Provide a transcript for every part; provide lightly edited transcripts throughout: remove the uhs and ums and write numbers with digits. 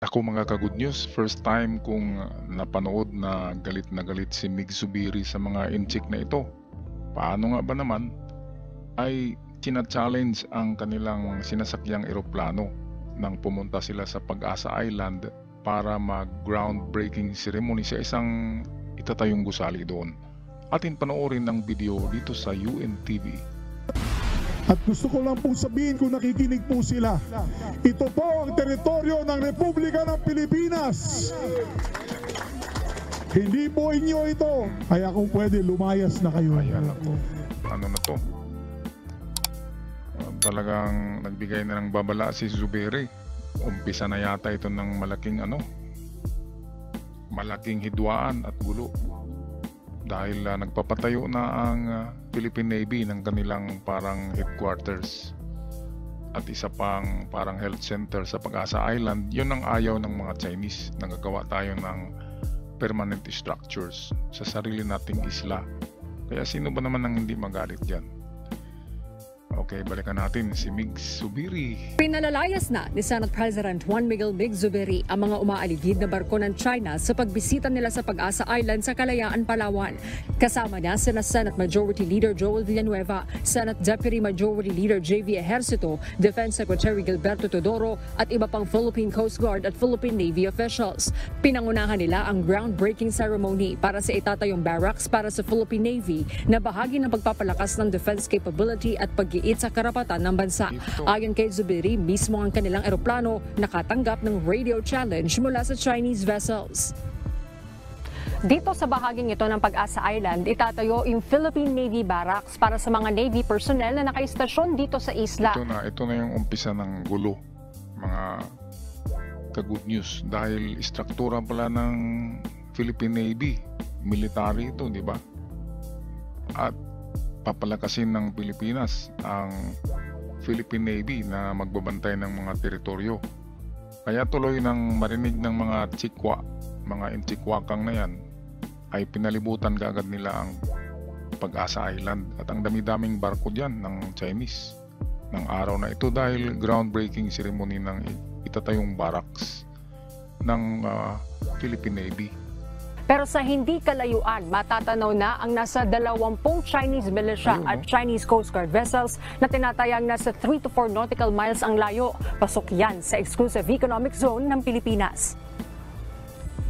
Ako mga ka-good news, first time kong napanood na galit si Mig Zubiri sa mga inchik na ito. Paano nga ba naman ay china-challenge ang kanilang sinasakyang eroplano nang pumunta sila sa Pag-asa Island para mag-groundbreaking ceremony sa isang itatayong gusali doon. Atin panoorin ang video dito sa UNTV. At gusto ko lang pong sabihin kung nakikinig po sila, ito po ang teritoryo ng Republika ng Pilipinas. Hindi po inyo ito. Kaya kung pwede, lumayas na kayo. Ayan na to. Ano na to? Talagang nagbigay na ng babala si Zubiri. Umpisa na yata ito ng malaking hidwaan at gulo. Dahil nagpapatayo na ang Philippine Navy ng kanilang parang headquarters at isa pang parang health center sa Pag-asa Island. Yun ang ayaw ng mga Chinese. Nagagawa tayo ng permanent structures sa sarili nating isla. Kaya sino ba naman ang hindi magalit dyan? Okay, balikan natin si Mig Zubiri. Pinalalayas na ni Senate President Juan Miguel Mig Zubiri ang mga umaaligid na barko ng China sa pagbisita nila sa Pag-asa Island sa Kalayaan, Palawan. Kasama niya sina Senate Majority Leader Joel Villanueva, Senate Deputy Majority Leader J.V. Ejercito, Defense Secretary Gilberto Teodoro at iba pang Philippine Coast Guard at Philippine Navy officials. Pinangunahan nila ang groundbreaking ceremony para sa itatayong barracks para sa Philippine Navy na bahagi ng pagpapalakas ng defense capability at pag-iit sa karapatan ng bansa. Ayon kay Zubiri, mismo ang kanilang eroplano nakatanggap ng radio challenge mula sa Chinese vessels. Dito sa bahaging ito ng Pag-asa Island, itatayo yung Philippine Navy Barracks para sa mga Navy personnel na nakaistasyon dito sa isla. Ito na yung umpisa ng gulo, mga ka-good news. Dahil istruktura pala ng Philippine Navy, military ito, di ba? At papalakasin ng Pilipinas ang Philippine Navy na magbabantay ng mga teritoryo. Kaya tuloy nang marinig ng mga chikwa, mga inchikwakang na yan, ay pinalibutan kaagad nila ang Pag-asa Island at ang dami-daming barko dyan ng Chinese ng araw na ito dahil groundbreaking ceremony ng itatayong barracks ng Philippine Navy. Pero sa hindi kalayuan, matatanaw na ang nasa 20 Chinese militia at Chinese Coast Guard vessels na tinatayang nasa 3 to 4 nautical miles ang layo. Pasok yan sa exclusive economic zone ng Pilipinas.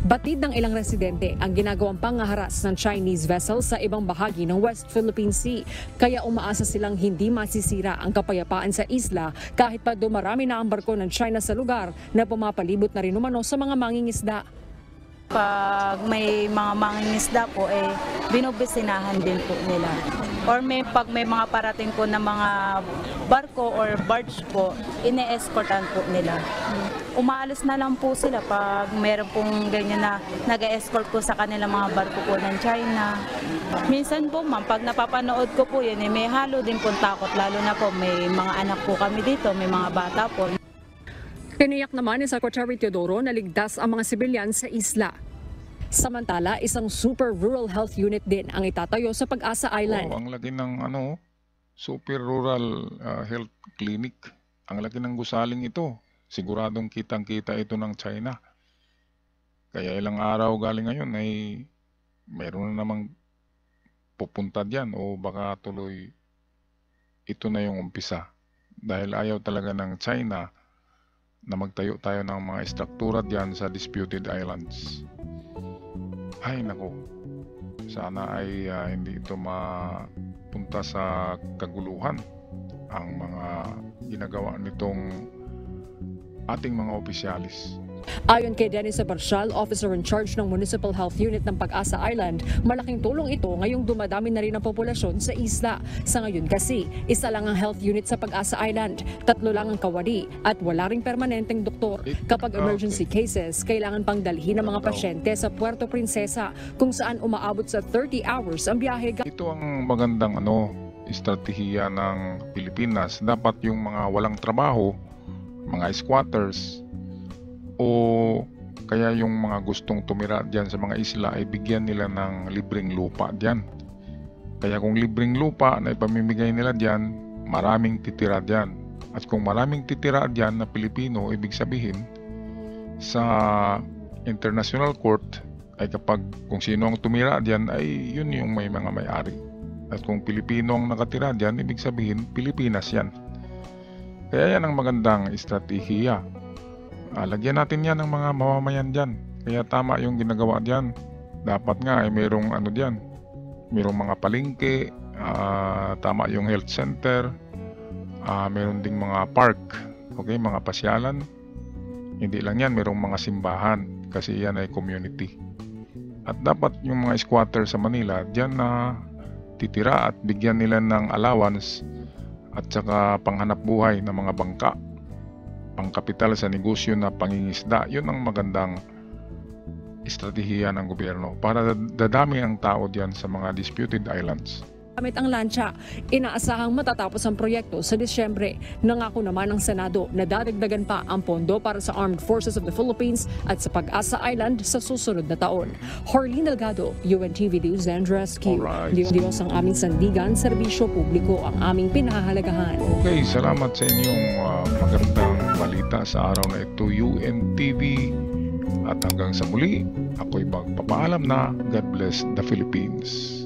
Batid ng ilang residente ang ginagawang pangaharas ng Chinese vessels sa ibang bahagi ng West Philippine Sea. Kaya umaasa silang hindi masisira ang kapayapaan sa isla kahit pa dumarami na ang barko ng China sa lugar na pumapalibot na rin umano sa mga mangingisda. Pag may mga mangingisda po, binubisinahan din po nila. Or pag may mga parating po na mga barko or barge po, ine-escortan po nila. Umaalis na lang po sila pag meron pong ganyan na nag-escort po sa kanilang mga barko po ng China. Minsan po ma'am, pag napapanood ko po yun, may halo din po takot, lalo na po may mga anak po kami dito, may mga bata po. Tiniyak naman ni Secretary Teodoro na ligtas ang mga sibilyan sa isla. Samantala, isang super rural health unit din ang itatayo sa Pag-asa Island. Ang laki ng super rural health clinic. Ang laki ng gusaling ito. Siguradong kitang-kita ito ng China. Kaya ilang araw galing ngayon ay meron na namang pupunta diyan o baka tuloy ito na yung umpisa. Dahil ayaw talaga ng China na magtayo tayo ng mga istruktura diyan sa disputed islands. Ay nako, sana ay hindi ito mapunta sa kaguluhan ang mga ginagawa nitong ating mga opisyalis. Ayon kay Dennis Abarcial, officer in charge ng Municipal Health Unit ng Pag-asa Island, malaking tulong ito ngayong dumadami na rin ang populasyon sa isla. Sa ngayon kasi, isa lang ang health unit sa Pag-asa Island, 3 lang ang kawali at wala ring permanenteng doktor. Kapag emergency cases, kailangan pang dalhin ng mga pasyente sa Puerto Princesa kung saan umaabot sa 30 hours ang biyahe. Ito ang magandang estratehiya ng Pilipinas. Dapat yung mga walang trabaho, mga squatters, o kaya yung mga gustong tumira dyan sa mga isla ay bigyan nila ng libreng lupa dyan. Kaya kung libreng lupa na ipamimigay nila dyan, maraming titira dyan. At kung maraming titira dyan na Pilipino, ibig sabihin sa international court ay kapag kung sino ang tumira diyan ay yun yung may mga may-ari. At kung Pilipino ang nakatira diyan, ibig sabihin Pilipinas yan. Kaya yan ang magandang estratehiya. Lagyan natin yan ng mga mamamayan diyan. Kaya tama yung ginagawa diyan. Dapat nga ay mayroong ano diyan, mayroong mga palengke, tama yung health center, mayroon ding mga park, okay, mga pasyalan. Hindi lang yan, mayroong mga simbahan kasi yan ay community. At dapat yung mga squatter sa Manila diyan na titira at bigyan nila ng allowance at saka panghanap buhay ng mga bangka, pangkapital sa negosyo na pangingisda. Yun ang magandang estratehiya ng gobyerno para dadami ang tao diyan sa mga disputed islands. Gamit ang lansya, inaasahang matatapos ang proyekto sa Disyembre. Nangako naman ng Senado na dadagdagan pa ang pondo para sa Armed Forces of the Philippines at sa Pag-asa Island sa susunod na taon. Horlene Delgado, UNTV News and Rescue. Alright. Diyos ang aming sandigan, serbisyo publiko ang aming pinahahalagahan. Okay, salamat sa inyong magandang balita sa araw na ito, UNTV. At hanggang sa muli, ako'y magpapaalam na. God bless the Philippines.